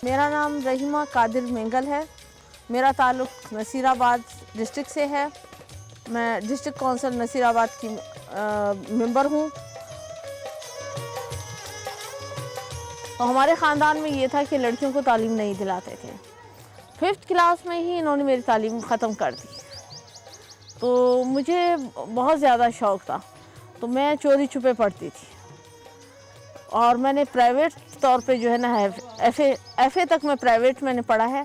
मेरा नाम रहीमा कादिर मेंगल है। मेरा ताल्लुक़ नसीराबाद डिस्ट्रिक्ट से है। मैं डिस्ट्रिक्ट कौंसिल नसीराबाद की मेंबर हूँ। तो हमारे ख़ानदान में ये था कि लड़कियों को तालीम नहीं दिलाते थे। 5th क्लास में ही इन्होंने मेरी तालीम ख़त्म कर दी। तो मुझे बहुत ज़्यादा शौक़ था, तो मैं चोरी छुपे पढ़ती थी। और मैंने प्राइवेट तौर पे जो है ना एफ़ए तक मैं प्राइवेट मैंने पढ़ा है।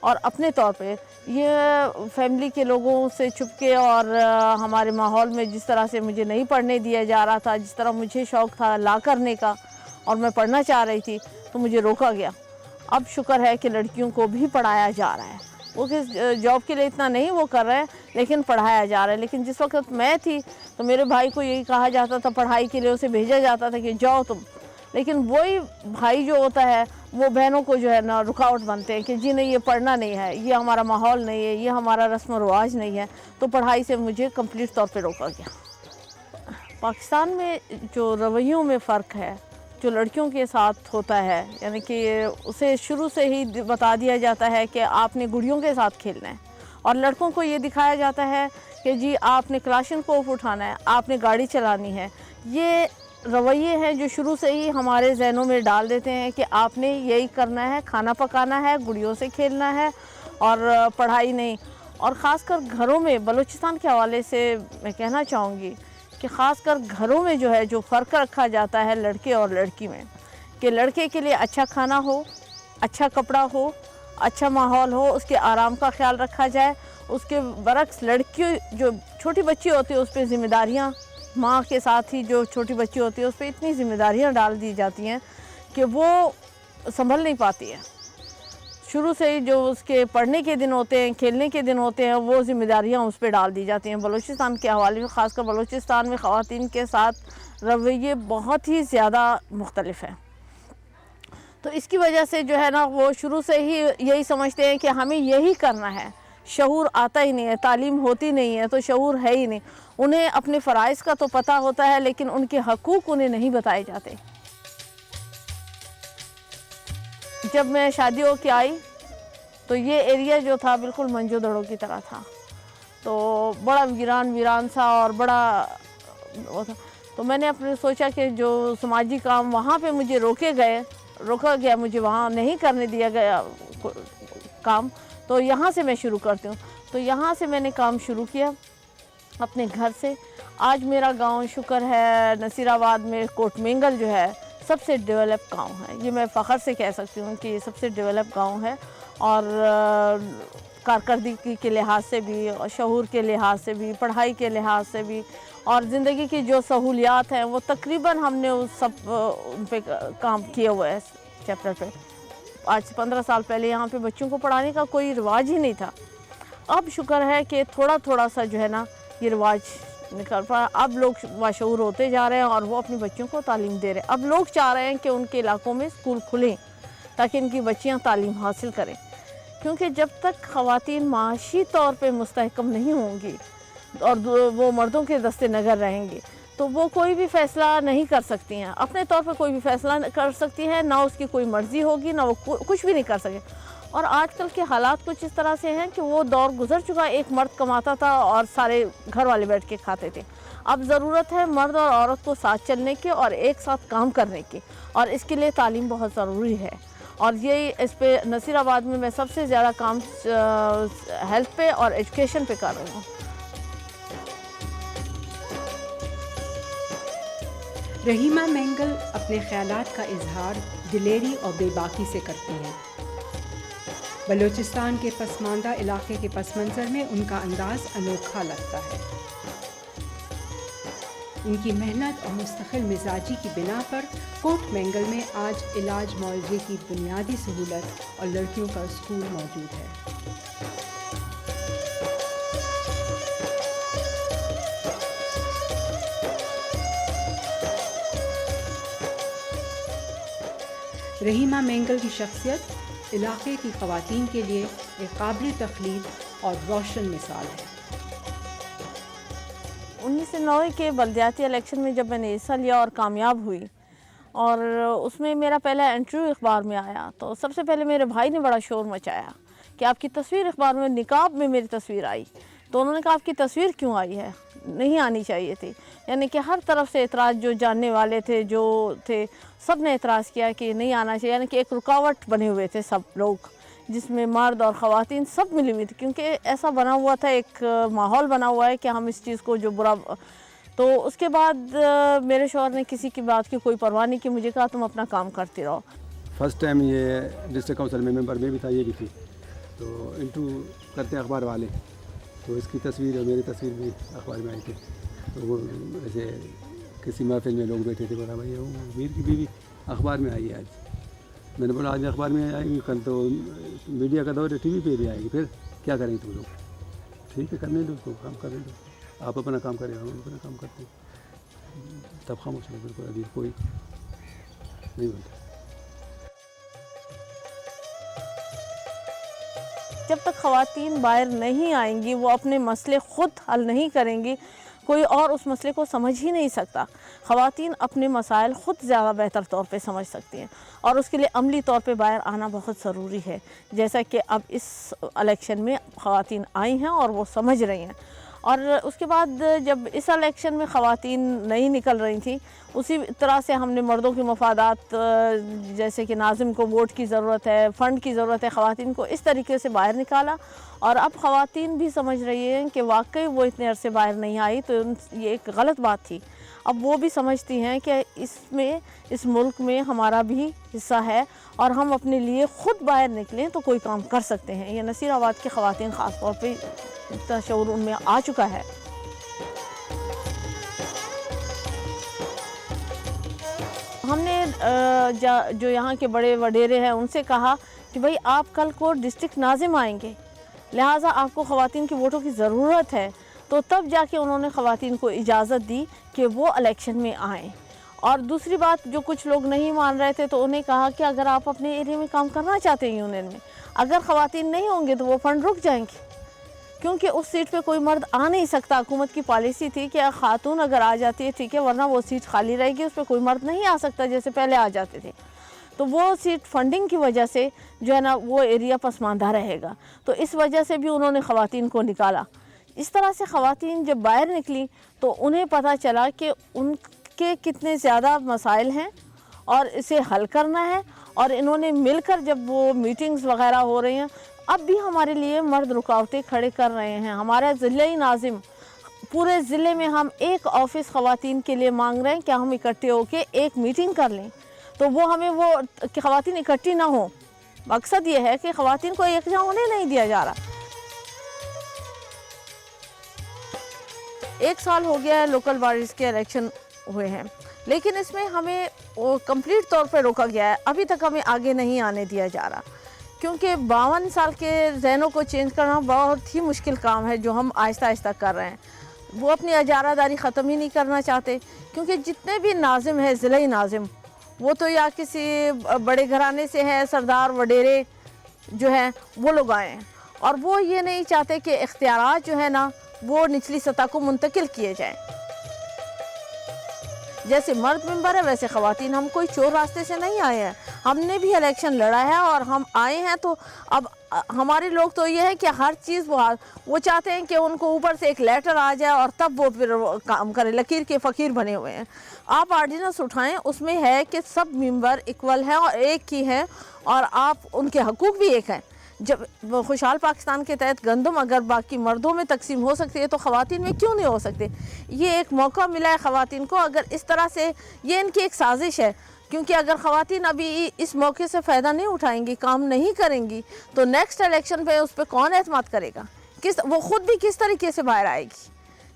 और अपने तौर पे ये फैमिली के लोगों से छुप के और हमारे माहौल में जिस तरह से मुझे नहीं पढ़ने दिया जा रहा था, जिस तरह मुझे शौक़ था ला करने का और मैं पढ़ना चाह रही थी, तो मुझे रोका गया। अब शुक्र है कि लड़कियों को भी पढ़ाया जा रहा है। वो किस जॉब के लिए इतना नहीं वो कर रहे हैं, लेकिन पढ़ाया जा रहा है। लेकिन जिस वक्त मैं थी तो मेरे भाई को यही कहा जाता था, पढ़ाई के लिए उसे भेजा जाता था कि जाओ तुम। लेकिन वही भाई जो होता है वो बहनों को जो है ना रुकावट बनते हैं कि जी नहीं, ये पढ़ना नहीं है, ये हमारा माहौल नहीं है, ये हमारा रस्म व रिवाज नहीं है। तो पढ़ाई से मुझे कंप्लीट तौर पे रोका गया। पाकिस्तान में जो रवैयों में फ़र्क है, जो लड़कियों के साथ होता है, यानी कि उसे शुरू से ही बता दिया जाता है कि आपने गुड़ियों के साथ खेलना है, और लड़कों को ये दिखाया जाता है कि जी आपने क्लाशनकोफ उठाना है, आपने गाड़ी चलानी है। ये रवैये हैं जो शुरू से ही हमारे जहनों में डाल देते हैं कि आपने यही करना है, खाना पकाना है, गुड़ियों से खेलना है और पढ़ाई नहीं। और ख़ासकर घरों में, बलूचिस्तान के हवाले से मैं कहना चाहूँगी कि ख़ासकर घरों में जो है जो फ़र्क रखा जाता है लड़के और लड़की में, कि लड़के के लिए अच्छा खाना हो, अच्छा कपड़ा हो, अच्छा माहौल हो, उसके आराम का ख्याल रखा जाए। उसके बरक्स लड़की जो छोटी बच्ची होती है उस पर ज़िम्मेदारियाँ, माँ के साथ ही जो छोटी बच्ची होती है उस पर इतनी ज़िम्मेदारियाँ डाल दी जाती हैं कि वो संभल नहीं पाती है। शुरू से ही जो उसके पढ़ने के दिन होते हैं, खेलने के दिन होते हैं, वो ज़िम्मेदारियाँ उस पर डाल दी जाती हैं। बलूचिस्तान के हवाले में, ख़ासकर बलूचिस्तान में ख़वातीन के साथ रवैये बहुत ही ज़्यादा मुख्तलिफ हैं। तो इसकी वजह से जो है ना वो शुरू से ही यही समझते हैं कि हमें यही करना है। शऊर आता ही नहीं है, तालीम होती नहीं है, तो शऊर है ही नहीं। उन्हें अपने फ़राइज़ का तो पता होता है, लेकिन उनके हकूक़ उन्हें नहीं बताए जाते। जब मैं शादी होके आई तो ये एरिया जो था बिल्कुल मंजो दड़ों की तरह था। तो बड़ा वीरान सा और बड़ा वो था। तो मैंने अपने सोचा कि जो समाजी काम वहाँ पे मुझे रोका गया, मुझे वहाँ नहीं करने दिया गया काम, तो यहाँ से मैं शुरू करती हूँ। तो यहाँ से मैंने काम शुरू किया अपने घर से। आज मेरा गांव शुक्र है नसीराबाद में कोट मेंगल जो है सबसे डेवलप गांव है। ये मैं फ़ख्र से कह सकती हूँ कि ये सबसे डेवलप गांव है। और कारकर्दगी के लिहाज से भी, और शऊर के लिहाज से भी, पढ़ाई के लिहाज से भी, और ज़िंदगी की जो सहूलियात हैं वो तकरीबन हमने उस सब उन पे काम किए हुए है चैप्टर पे। आज से 15 साल पहले यहाँ पे बच्चों को पढ़ाने का कोई रिवाज ही नहीं था। अब शुक्र है कि थोड़ा थोड़ा सा जो है ना ये रिवाज निकल पड़ा। अब लोग बाशऊर होते जा रहे हैं और वो अपनी बच्चियों को तालीम दे रहे हैं। अब लोग चाह रहे हैं कि उनके इलाकों में स्कूल खुलें ताकि इनकी बच्चियाँ तालीम हासिल करें, क्योंकि जब तक ख़वातीन माशी तौर पे मुस्तहकम नहीं होंगी और वो मर्दों के दस्ते नगर रहेंगी, तो वो कोई भी फ़ैसला नहीं कर सकती हैं। अपने तौर पे कोई भी फ़ैसला कर सकती हैं, ना उसकी कोई मर्ज़ी होगी, ना वो कुछ भी नहीं कर सके। और आजकल के हालात कुछ इस तरह से हैं कि वो दौर गुजर चुका। एक मर्द कमाता था और सारे घर वाले बैठ के खाते थे। अब ज़रूरत है मर्द और औरत को साथ चलने की और एक साथ काम करने की, और इसके लिए तालीम बहुत ज़रूरी है। और यही इस पे नसीराबाद में मैं सबसे ज़्यादा काम हेल्थ पे और एजुकेशन पे कर रही हूँ। रहीमा मेंगल अपने ख्यालात का इजहार दिलेरी और बेबाकी से करती हैं। बलूचिस्तान के पसमानदा इलाके के पस मंज़र में उनका अंदाज़ अनोखा लगता है। इनकी मेहनत और मुस्तकिल मिजाजी की बिना पर कोट मेंगल में आज इलाज मुआवजे की बुनियादी सहूलत और लड़कियों का स्कूल मौजूद है। रहीमा मेंगल की शख्सियत इलाके की ख़वातीन के लिए एक काबिल तक़लीद और रोशन मिसाल है। 1990 के बल्दियाती इलेक्शन में जब मैंने हिस्सा लिया और कामयाब हुई, और उसमें मेरा पहला इंटरव्यू अखबार में आया तो सबसे पहले मेरे भाई ने बड़ा शोर मचाया कि आपकी तस्वीर अखबार में, निकाब में मेरी तस्वीर आई। तो उन्होंने कहा आपकी तस्वीर क्यों आई है, नहीं आनी चाहिए थी। यानी कि हर तरफ से एतराज़, जो जानने वाले थे, जो थे, सब ने एतराज़ किया कि नहीं आना चाहिए। यानी कि एक रुकावट बने हुए थे सब लोग, जिसमें मर्द और ख़वातीन सब मिली हुई थी, क्योंकि ऐसा बना हुआ था, एक माहौल बना हुआ है कि हम इस चीज़ को जो बुरा। तो उसके बाद मेरे शौहर ने किसी की बात की कोई परवाह नहीं की, मुझे कहा तुम अपना काम करती रहो। फर्स्ट टाइम ये डिस्ट्रिक्ट काउंसिल में मेंबर में भी था, ये भी थी। तो इंटरव्यू करते हैं अखबार वाले, तो इसकी तस्वीर और मेरी तस्वीर भी अखबार में आई थी। तो वो ऐसे किसी महफिल में लोग बैठे थे, बोला भाई वो मीर की बीवी अखबार में आई है आज। मैंने बोला आज अखबार में आएगी, कल तो मीडिया का दौर है, टीवी पे भी आएगी, फिर क्या करेंगे तुम लोग? ठीक है, करने दो उसको, काम करने दो, आप अपना काम करें, हम अपना काम करते हैं। तब खामोश है, बिल्कुल अभी कोई नहीं बोलता। जब तक ख़वातीन बाहर नहीं आएंगी, वो अपने मसले ख़ुद हल नहीं करेंगी, कोई और उस मसले को समझ ही नहीं सकता। ख़वातीन अपने मसाइल ख़ुद ज़्यादा बेहतर तौर पे समझ सकती हैं और उसके लिए अमली तौर पे बाहर आना बहुत ज़रूरी है। जैसा कि अब इस इलेक्शन में ख़वातीन आई हैं और वो समझ रही हैं। और उसके बाद जब इस इलेक्शन में ख़वातीन नहीं निकल रही थी, उसी तरह से हमने मर्दों के मफादात, जैसे कि नाज़िम को वोट की ज़रूरत है, फ़ंड की ज़रूरत है, ख़वातीन को इस तरीके से बाहर निकाला। और अब ख़वातीन भी समझ रही हैं कि वाकई वो इतने अरसे बाहर नहीं आई तो ये एक गलत बात थी। अब वो भी समझती हैं कि इसमें, इस मुल्क में हमारा भी हिस्सा है और हम अपने लिए ख़ुद बाहर निकलें तो कोई काम कर सकते हैं। ये नसीराबाद की ख़वातीन ख़ास तौर पे तशऊर उनमें आ चुका है। हमने जो यहाँ के बड़े वडेरे हैं उनसे कहा कि भाई आप कल को डिस्ट्रिक्ट नाज़िम आएंगे, लिहाजा आपको ख़वातीन के वोटों की ज़रूरत है। तो तब जाके उन्होंने ख़वातीन को इजाज़त दी कि वो इलेक्शन में आएँ। और दूसरी बात, जो कुछ लोग नहीं मान रहे थे तो उन्हें कहा कि अगर आप अपने एरिया में काम करना चाहते हैं यूनियन में, अगर ख़वातीन नहीं होंगे तो वो फ़ंड रुक जाएंगे, क्योंकि उस सीट पे कोई मर्द आ नहीं सकता। हुकूमत की पॉलिसी थी कि खातून अगर आ जाती है ठीक है, वरना वो सीट खाली रहेगी, उस पर कोई मर्द नहीं आ सकता जैसे पहले आ जाते थे। तो वो सीट फंडिंग की वजह से जो है ना, वो एरिया पसमानदा रहेगा। तो इस वजह से भी उन्होंने ख़वातीन को निकाला। इस तरह से ख़वातीन जब बाहर निकली तो उन्हें पता चला कि उनके कितने ज़्यादा मसाइल हैं और इसे हल करना है। और इन्होंने मिलकर, जब वो मीटिंग्स वगैरह हो रही हैं, अब भी हमारे लिए मर्द रुकावटें खड़े कर रहे हैं। हमारा ज़िले नाज़िम, पूरे ज़िले में हम एक ऑफ़िस ख़वातीन के लिए मांग रहे हैं कि हम इकट्ठे होकर एक मीटिंग कर लें। तो वो हमें वो कि ख़वातीन इकट्ठी ना हो, मकसद ये है कि ख़वातीन को एकजा होने नहीं दिया जा रहा। 1 साल हो गया है लोकल बॉडीज़ के इलेक्शन हुए हैं, लेकिन इसमें हमें कंप्लीट तौर पे रोका गया है। अभी तक हमें आगे नहीं आने दिया जा रहा, क्योंकि 52 साल के ज़हनों को चेंज करना बहुत ही मुश्किल काम है, जो हम आहिस्ता आहिस्ता कर रहे हैं। वो अपनी इजारादारी ख़त्म ही नहीं करना चाहते, क्योंकि जितने भी नाज़िम हैं, ज़िले नाज़िम, वो तो या किसी बड़े घराने से हैं, सरदार वडेरे जो हैं वो लोग आए हैं, और वो ये नहीं चाहते कि इख्तियारात जो है ना वो निचली सतह को मुंतकिल किए जाएं। जैसे मर्द मेंबर है वैसे ख़वातीन, हम कोई चोर रास्ते से नहीं आए हैं, हमने भी इलेक्शन लड़ा है और हम आए हैं। तो अब हमारे लोग तो ये है कि हर चीज़ वो चाहते हैं कि उनको ऊपर से एक लेटर आ जाए और तब वो फिर काम करें। लकीर के फ़कीर बने हुए हैं। आप आर्डिनेंस उठाएं, उसमें है कि सब मेंबर इक्वल हैं और एक ही हैं, और आप उनके हकूक़ भी एक हैं। जब खुशहाल पाकिस्तान के तहत गंदम अगर बाकी मर्दों में तकसीम हो सकती है तो ख़वातीन में क्यों नहीं हो सकते? ये एक मौका मिला है ख़वातीन को। अगर इस तरह से, ये इनकी एक साजिश है, क्योंकि अगर ख़वातीन अभी इस मौके से फ़ायदा नहीं उठाएंगी, काम नहीं करेंगी, तो नेक्स्ट इलेक्शन पे उस पर कौन एतमाद करेगा? वो ख़ुद भी किस तरीके से बाहर आएगी?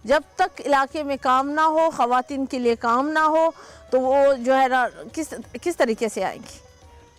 जब तक इलाके में काम ना हो, ख़वातीन के लिए काम ना हो, तो वो जो है ना किस तरीके से आएंगी?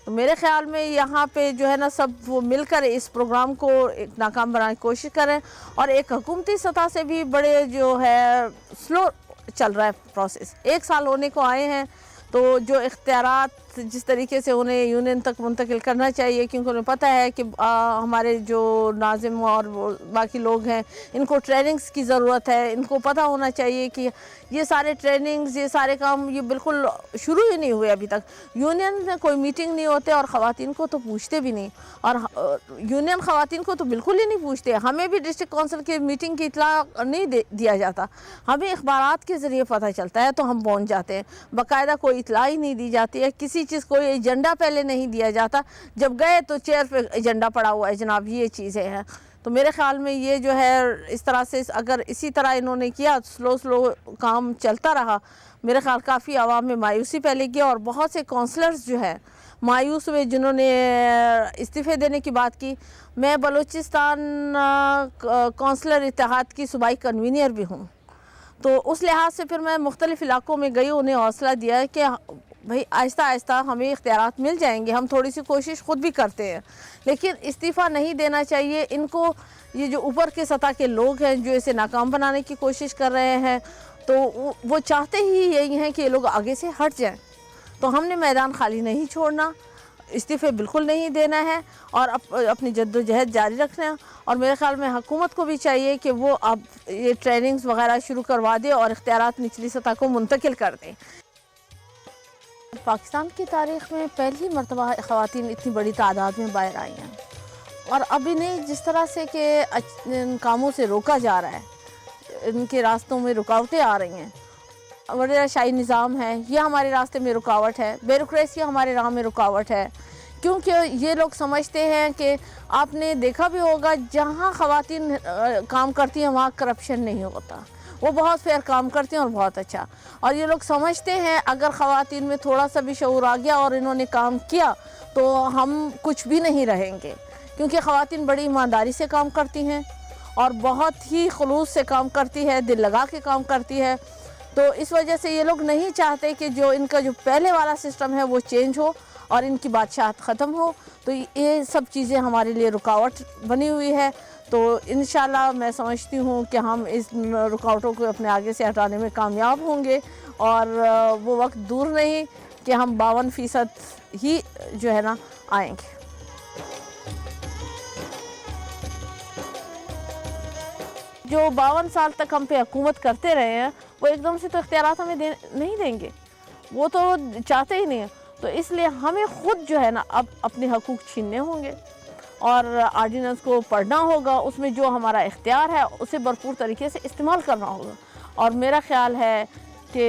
तो मेरे ख़्याल में यहाँ पे जो है ना, सब वो मिलकर इस प्रोग्राम को एक नाकाम बनाने की कोशिश करें। और एक हुकूमती सतह से भी बड़े जो है स्लो चल रहा है प्रोसेस। 1 साल होने को आए हैं, तो जो इख्तियारात जिस तरीके से उन्हें यूनियन तक मुंतकिल करना चाहिए, क्योंकि उन्हें पता है कि हमारे जो नाज़िम और बाकी लोग हैं इनको ट्रेनिंग्स की ज़रूरत है। इनको पता होना चाहिए कि ये सारे ट्रेनिंग्स, ये सारे काम ये बिल्कुल शुरू ही नहीं हुए अभी तक। यूनियन में कोई मीटिंग नहीं होते और ख़वातीन को तो पूछते भी नहीं, और यूनियन ख़वातीन को तो बिल्कुल ही नहीं पूछते। हमें भी डिस्ट्रिक्ट काउंसिल की मीटिंग की इत्तला नहीं दिया जाता, हमें अखबारात के ज़रिए पता चलता है तो हम पहुँच जाते हैं। बाकायदा कोई इत्तला ही नहीं दी जाती है, किसी चीज़ कोई एजेंडा पहले नहीं दिया जाता। जब गए तो चेयर पे एजेंडा पड़ा हुआ है, जनाब ये चीज़ें हैं। तो मेरे ख़्याल में ये जो है इस तरह से अगर इसी तरह इन्होंने किया, स्लो काम चलता रहा, मेरे ख़्याल काफ़ी आवाम में मायूसी फैलेगी और बहुत से काउंसलर्स जो है मायूस हुए जिन्होंने इस्तीफ़े देने की बात की। मैं बलूचिस्तान काउंसलर इत्तेहाद की सूबाई कन्वीनर भी हूँ, तो उस लिहाज से फिर मैं मुख्तलिफ़ इलाक़ों में गई, उन्हें हौसला दिया है कि भाई आहिस्ता आहिस्ता हमें इख्तियारात मिल जाएंगे, हम थोड़ी सी कोशिश ख़ुद भी करते हैं, लेकिन इस्तीफ़ा नहीं देना चाहिए इनको। ये जो ऊपर के सतह के लोग हैं जो इसे नाकाम बनाने की कोशिश कर रहे हैं, तो वो चाहते ही यही हैं कि ये लोग आगे से हट जाएं। तो हमने मैदान खाली नहीं छोड़ना, इस्तीफ़े बिल्कुल नहीं देना है और अपनी जद्दोजहद जारी रखना है। और मेरे ख़्याल में हुकूमत को भी चाहिए कि वो अब ये ट्रेनिंग्स वगैरह शुरू करवा दे और इख्तियारात निचली सतह को मुंतकिल कर दें। पाकिस्तान की तारीख़ में पहली मरतबा ख़वातीन इतनी बड़ी तादाद में बाहर आई हैं, और अब इन्हें जिस तरह से कि इन कामों से रोका जा रहा है, इनके रास्तों में रुकावटें आ रही हैं, वज़ीर शाही निज़ाम है, ये हमारे रास्ते में रुकावट है, ब्यूरोक्रेसी हमारे राह में रुकावट है, क्योंकि ये लोग समझते हैं कि आपने देखा भी होगा जहाँ ख़वातीन काम करती हैं वहाँ करप्शन नहीं होता, वो बहुत फेयर काम करती हैं और बहुत अच्छा। और ये लोग समझते हैं अगर ख़वातीन में थोड़ा सा भी शऊर आ गया और इन्होंने काम किया तो हम कुछ भी नहीं रहेंगे, क्योंकि ख़वातीन बड़ी ईमानदारी से काम करती हैं और बहुत ही खुलूस से काम करती है, दिल लगा के काम करती है। तो इस वजह से ये लोग नहीं चाहते कि जो इनका जो पहले वाला सिस्टम है वो चेंज हो और इनकी बादशाहत ख़त्म हो। तो ये सब चीज़ें हमारे लिए रुकावट बनी हुई है। तो इंशाल्लाह मैं समझती हूँ कि हम इस रुकावटों को अपने आगे से हटाने में कामयाब होंगे और वो वक्त दूर नहीं कि हम 52% ही जो है ना आएंगे। जो 52 साल तक हम पे हुकूमत करते रहे हैं वो एकदम से तो इख्तियारात हमें नहीं देंगे, वो तो चाहते ही नहीं है। तो इसलिए हमें ख़ुद जो है ना अब अपने हकूक़ छीनने होंगे और आर्डिनेंस को पढ़ना होगा, उसमें जो हमारा इख्तियार है उसे भरपूर तरीके से इस्तेमाल करना होगा। और मेरा ख़्याल है कि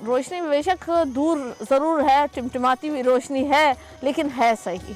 रोशनी बेशक दूर ज़रूर है, टिमटिमाती हुई रोशनी है, लेकिन है सही।